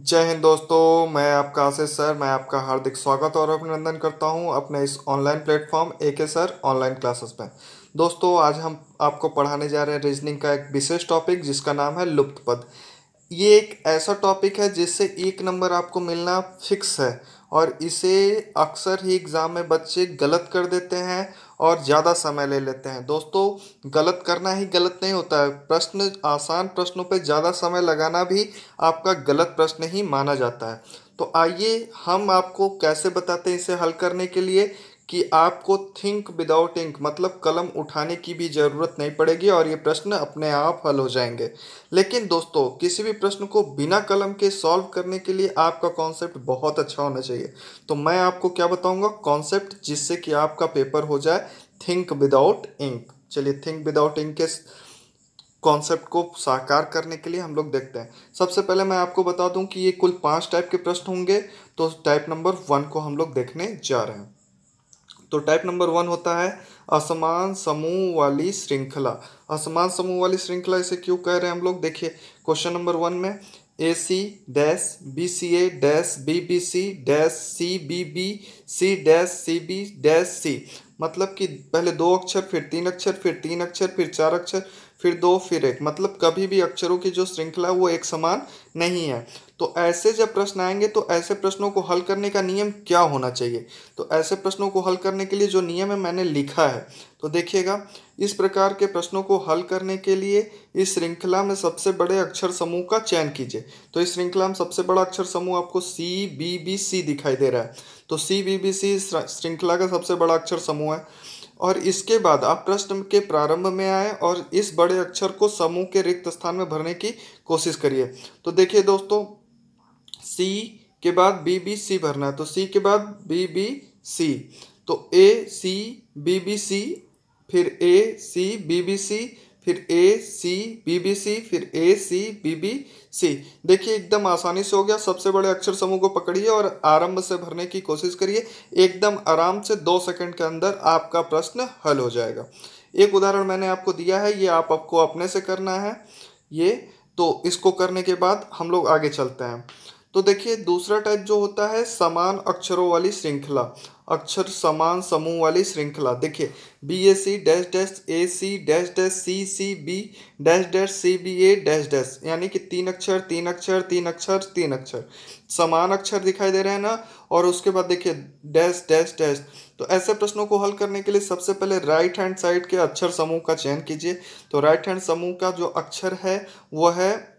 जय हिंद दोस्तों, मैं आपका आशीष सर। मैं आपका हार्दिक स्वागत और अभिनंदन करता हूं अपने इस ऑनलाइन प्लेटफॉर्म एके सर ऑनलाइन क्लासेस में। दोस्तों, आज हम आपको पढ़ाने जा रहे हैं रीजनिंग का एक विशेष टॉपिक जिसका नाम है लुप्त पद। ये एक ऐसा टॉपिक है जिससे 1 नंबर आपको मिलना फिक्स है और इसे अक्सर ही एग्ज़ाम में बच्चे गलत कर देते हैं और ज़्यादा समय ले लेते हैं। दोस्तों, गलत करना ही गलत नहीं होता है। प्रश्न आसान प्रश्नों पे ज़्यादा समय लगाना भी आपका गलत प्रश्न ही माना जाता है। तो आइए हम आपको कैसे बताते हैं इसे हल करने के लिए कि आपको थिंक विदाउट इंक मतलब कलम उठाने की भी ज़रूरत नहीं पड़ेगी और ये प्रश्न अपने आप हल हो जाएंगे। लेकिन दोस्तों, किसी भी प्रश्न को बिना कलम के सॉल्व करने के लिए आपका कॉन्सेप्ट बहुत अच्छा होना चाहिए। तो मैं आपको क्या बताऊंगा, कॉन्सेप्ट जिससे कि आपका पेपर हो जाए थिंक विदाउट इंक। चलिए, थिंक विदाउट इंक के कॉन्सेप्ट को साकार करने के लिए हम लोग देखते हैं। सबसे पहले मैं आपको बता दूं कि ये कुल 5 टाइप के प्रश्न होंगे। तो टाइप नंबर 1 को हम लोग देखने जा रहे हैं। तो टाइप नंबर 1 होता है असमान समूह वाली श्रृंखला। असमान समूह वाली श्रृंखला इसे क्यों कह रहे हैं हम लोग, देखिए क्वेश्चन नंबर 1 में A C dash B C A dash B C dash C dash C B dash C. मतलब कि पहले 2 अक्षर, फिर 3 अक्षर, फिर 3 अक्षर, फिर 4 अक्षर, फिर 2, फिर 1। मतलब कभी भी अक्षरों की जो श्रृंखला है वो एक समान नहीं है। तो ऐसे जब प्रश्न आएंगे तो ऐसे प्रश्नों को हल करने का नियम क्या होना चाहिए। तो ऐसे प्रश्नों को हल करने के लिए जो नियम है मैंने लिखा है। तो देखिएगा, इस प्रकार के प्रश्नों को हल करने के लिए इस श्रृंखला में सबसे बड़े अक्षर समूह का चयन कीजिए। तो इस श्रृंखला में सबसे बड़ा अक्षर समूह आपको सी बी बी सी दिखाई दे रहा है। तो सी बी बी सी श्रृंखला का सबसे बड़ा अक्षर समूह है। और इसके बाद आप प्रश्न के प्रारंभ में आए और इस बड़े अक्षर को समूह के रिक्त स्थान में भरने की कोशिश करिए। तो देखिए दोस्तों, सी के बाद बी बी सी भरना है। तो सी के बाद बी बी सी, तो ए सी बी बी सी, फिर ए सी बी बी सी, फिर ए सी बी बी सी, फिर ए सी बी बी सी। देखिए एकदम आसानी से हो गया। सबसे बड़े अक्षर समूह को पकड़िए और आरंभ से भरने की कोशिश करिए। एकदम आराम से 2 सेकंड के अंदर आपका प्रश्न हल हो जाएगा। एक उदाहरण मैंने आपको दिया है, ये आपको अपने से करना है। ये तो इसको करने के बाद हम लोग आगे चलते हैं। तो देखिए दूसरा टाइप जो होता है समान अक्षरों वाली श्रृंखला, अक्षर समान समूह वाली श्रृंखला। देखिए B A C dash dash A C dash dash C B dash dash C B A dash dash, यानी कि 3 अक्षर 3 अक्षर 3 अक्षर 3 अक्षर समान अक्षर दिखाई दे रहे हैं ना। और उसके बाद देखिए डैश डैश डैश। तो ऐसे प्रश्नों को हल करने के लिए सबसे पहले राइट हैंड साइड के अक्षर समूह का चयन कीजिए। तो राइट हैंड समूह का जो अक्षर है वह है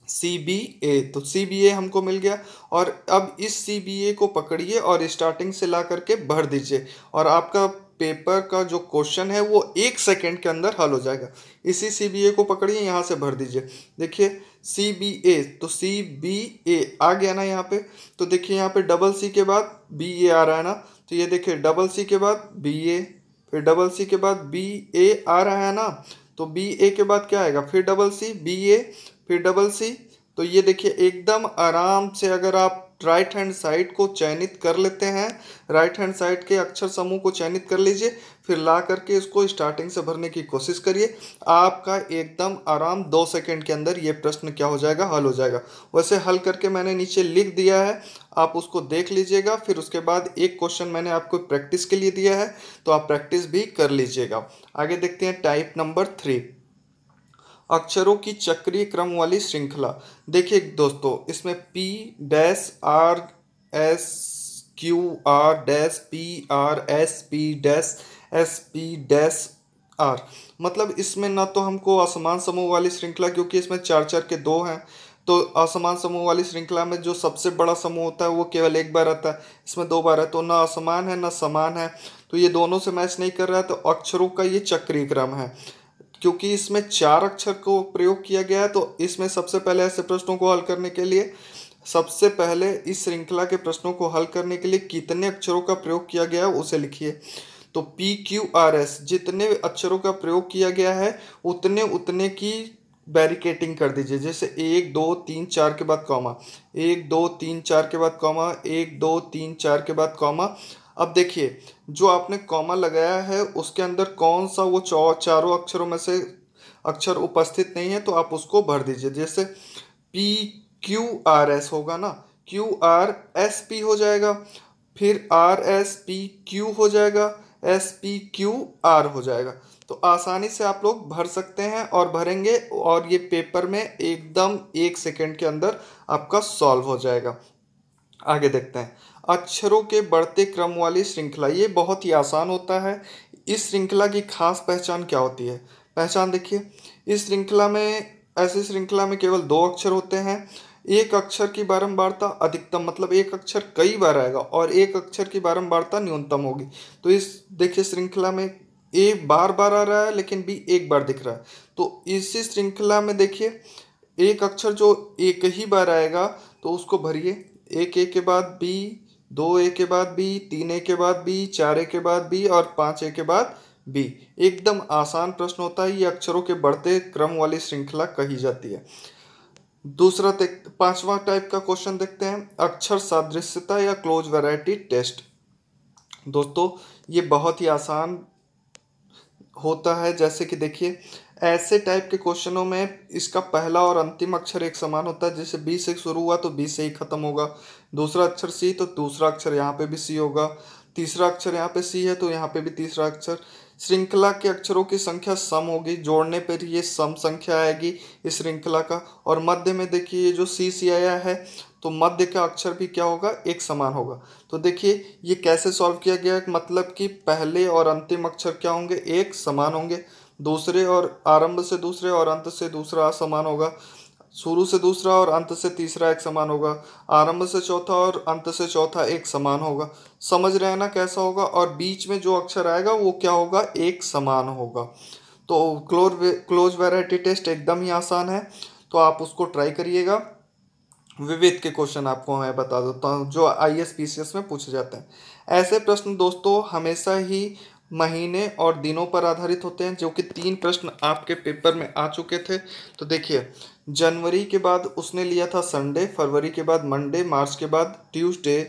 सी बी ए। तो सी बी ए हमको मिल गया। और अब इस सी बी ए को पकड़िए और स्टार्टिंग से ला करके भर दीजिए और आपका पेपर का जो क्वेश्चन है वो 1 सेकंड के अंदर हल हो जाएगा। इसी सी बी ए को पकड़िए, यहाँ से भर दीजिए। देखिए सी बी ए, तो सी बी ए आ गया ना यहाँ पे। तो देखिए यहाँ पे डबल सी के बाद बी ए आ रहा है ना। तो ये देखिए डबल सी के बाद बी ए, फिर डबल सी के बाद बी ए आ रहा है ना। तो बी ए के बाद क्या आएगा, फिर डबल सी बी ए, फिर डबल सी। तो ये देखिए एकदम आराम से अगर आप राइट हैंड साइड को चयनित कर लेते हैं, राइट हैंड साइड के अक्षर समूह को चयनित कर लीजिए, फिर ला करके इसको स्टार्टिंग से भरने की कोशिश करिए। आपका एकदम आराम 2 सेकंड के अंदर ये प्रश्न क्या हो जाएगा, हल हो जाएगा। वैसे हल करके मैंने नीचे लिख दिया है, आप उसको देख लीजिएगा। फिर उसके बाद एक क्वेश्चन मैंने आपको प्रैक्टिस के लिए दिया है, तो आप प्रैक्टिस भी कर लीजिएगा। आगे देखते हैं टाइप नंबर 3, अक्षरों की चक्रीय क्रम वाली श्रृंखला। देखिए दोस्तों, इसमें P dash R S Q R dash P R S P dash S P dash R. मतलब इसमें ना तो हमको असमान समूह वाली श्रृंखला, क्योंकि इसमें 4 4 के 2 हैं। तो असमान समूह वाली श्रृंखला में जो सबसे बड़ा समूह होता है वो केवल एक बार आता है, इसमें 2 बार है। तो ना असमान है ना समान है, तो ये दोनों से मैच नहीं कर रहा है। तो अक्षरों का ये चक्रीय क्रम है। क्योंकि इसमें 4 अक्षर को प्रयोग किया गया है, तो इसमें सबसे पहले ऐसे प्रश्नों को हल करने के लिए सबसे पहले इस श्रृंखला के प्रश्नों को हल करने के लिए कितने अक्षरों का प्रयोग किया गया है उसे लिखिए। तो पी क्यू आर एस जितने अक्षरों का प्रयोग किया गया है उतने उतने की बैरिकेटिंग कर दीजिए। जैसे 1 2 3 4 के बाद कॉमा, 1 2 3 4 के बाद कॉमा, 1 2 3 4 के बाद कॉमा। अब देखिए जो आपने कॉमा लगाया है उसके अंदर कौन सा वो चारों अक्षरों में से अक्षर उपस्थित नहीं है, तो आप उसको भर दीजिए। जैसे पी QRS होगा ना, QRSP हो जाएगा, फिर RSPQ हो जाएगा, SPQR हो जाएगा। तो आसानी से आप लोग भर सकते हैं और भरेंगे, और ये पेपर में एकदम 1 सेकंड के अंदर आपका सॉल्व हो जाएगा। आगे देखते हैं, अक्षरों के बढ़ते क्रम वाली श्रृंखला, ये बहुत ही आसान होता है। इस श्रृंखला की खास पहचान क्या होती है? पहचान देखिए, इस श्रृंखला में, ऐसी श्रृंखला में केवल 2 अक्षर होते हैं। एक अक्षर की बारंबारता अधिकतम, मतलब एक अक्षर कई बार आएगा, और एक अक्षर की बारंबारता न्यूनतम होगी। तो इस देखिए श्रृंखला में ए बार बार आ रहा है लेकिन बी एक बार दिख रहा है। तो इसी श्रृंखला में देखिए, एक अक्षर जो एक ही बार आएगा तो उसको भरिए, एक ए के बाद बी, 2 ए के बाद बी, 3 ए के बाद बी, 4 ए के बाद बी और 5 ए के बाद बी। एकदम आसान प्रश्न होता है, ये अक्षरों के बढ़ते क्रम वाली श्रृंखला कही जाती है। दूसरा 5वां टाइप का क्वेश्चन देखते हैं, अक्षर सादृश्यता या क्लोज वैरायटी टेस्ट। दोस्तों ये बहुत ही आसान होता है। जैसे कि देखिए, ऐसे टाइप के क्वेश्चनों में इसका पहला और अंतिम अक्षर एक समान होता है। जैसे बी से शुरू हुआ तो बी से ही खत्म होगा। दूसरा अक्षर सी, तो दूसरा अक्षर यहाँ पे भी सी होगा। तीसरा अक्षर यहाँ पे सी है तो यहाँ पे भी तीसरा अक्षर। श्रृंखला के अक्षरों की संख्या सम होगी, जोड़ने पर ये सम संख्या आएगी इस श्रृंखला का। और मध्य में देखिए, ये जो सी आया है तो मध्य का अक्षर भी क्या होगा, एक समान होगा। तो देखिए ये कैसे सॉल्व किया गया, मतलब कि पहले और अंतिम अक्षर क्या होंगे, एक समान होंगे। दूसरे और आरंभ से दूसरे और अंत से दूसरा समान होगा। शुरू से दूसरा और अंत से तीसरा एक समान होगा। आरंभ से चौथा और अंत से चौथा एक समान होगा। समझ रहे हैं ना कैसा होगा? और बीच में जो अक्षर आएगा वो क्या होगा, एक समान होगा। तो क्लोज वैरायटी टेस्ट एकदम ही आसान है, तो आप उसको ट्राई करिएगा। विविध के क्वेश्चन आपको मैं बता देता हूँ जो IAS PCS में पूछे जाते हैं। ऐसे प्रश्न दोस्तों हमेशा ही महीने और दिनों पर आधारित होते हैं, जो कि 3 प्रश्न आपके पेपर में आ चुके थे। तो देखिए, जनवरी के बाद उसने लिया था संडे, फरवरी के बाद मंडे, मार्च के बाद ट्यूसडे,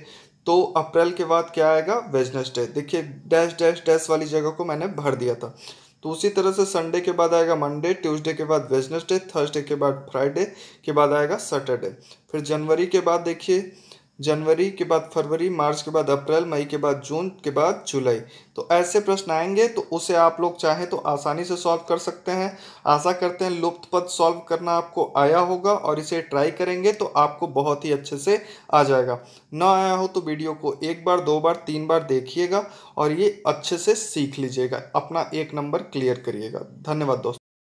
तो अप्रैल के बाद क्या आएगा, वेडनेसडे। देखिए डैश डैश डैश वाली जगह को मैंने भर दिया था। तो उसी तरह से संडे के बाद आएगा मंडे, ट्यूसडे के बाद वेडनेसडे, थर्सडे के बाद फ्राइडे, के बाद आएगा सैटरडे। फिर जनवरी के बाद देखिए, जनवरी के बाद फरवरी, मार्च के बाद अप्रैल, मई के बाद जून, के बाद जुलाई। तो ऐसे प्रश्न आएंगे तो उसे आप लोग चाहें तो आसानी से सॉल्व कर सकते हैं। आशा करते हैं लुप्त पद सॉल्व करना आपको आया होगा, और इसे ट्राई करेंगे तो आपको बहुत ही अच्छे से आ जाएगा। ना आया हो तो वीडियो को 1 बार 2 बार 3 बार देखिएगा और ये अच्छे से सीख लीजिएगा, अपना 1 नंबर क्लियर करिएगा। धन्यवाद दोस्तों।